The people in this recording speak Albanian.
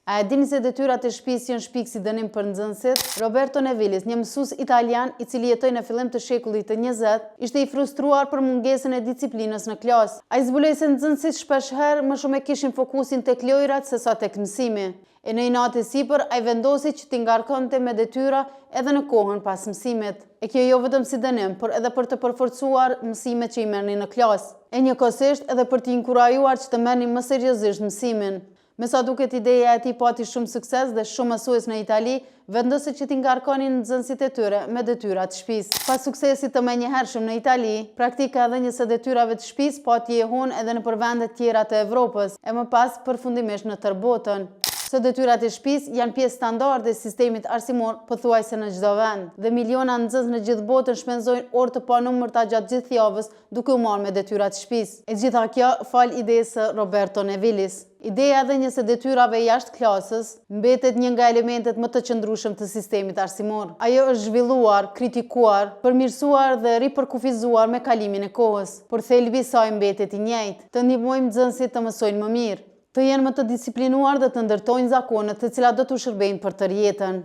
A e dini se detyrat e shtëpisë janë shpik si dënim për nxënësit? Roberto Nevilis, një mësues italian i cili jetoi në fillim të shekullit të 20, ishte i frustruar për mungesën e disiplinës në klasë. Ai zbuloi se nxënësit shpeshherë më shumë e kishin fokusin tek lojrat se sa tek mësimi. E në natë sipër, ai vendosi që t'i ngarkonte me detyra edhe në kohën pas mësimit. E kjo jo vetëm si dënim, por edhe për të përforcuar mësimet që i merrni në klasë. E njëkohësisht edhe për t'i inkurajuar që të merrni më seriozisht mësimin. Me sa duket, ideja e tij pati shumë sukses dhe shumë mësues në Itali vendosin që t'i ngarkonin nxënësit e tyre me detyrat të shtëpisë. Pas suksesit të menjëhershëm në Itali, praktika e dhënies së detyrave të shtëpisë pati jehon edhe nëpër vende tjera të Evropës, e më pas përfundimisht në tërë botën. Se detyrat e shtëpisë janë pjesë standarde e sistemit arsimor pothuajse në çdo vend, dhe miliona nxënës në gjithë botën shpenzojnë orë të panumërta gjatë gjithë javës duke u marrë me detyrat e shtëpisë. E gjitha kjo fal idesë së Roberto Nevilis. Ideja e dhënies së detyrave jashtë klasës mbetet një nga elementet më të qëndrueshëm të sistemit arsimor. Ajo është zhvilluar, kritikuar, përmirësuar dhe ripërkufizuar me kalimin e kohës, por thelbi i saj mbetet i njëjtë: të ndihmojmë nxënësit të mësojnë më mirë, të jenë më të disiplinuar dhe të ndërtojnë zakone të cilat do t'u shërbejnë për tërë jetën.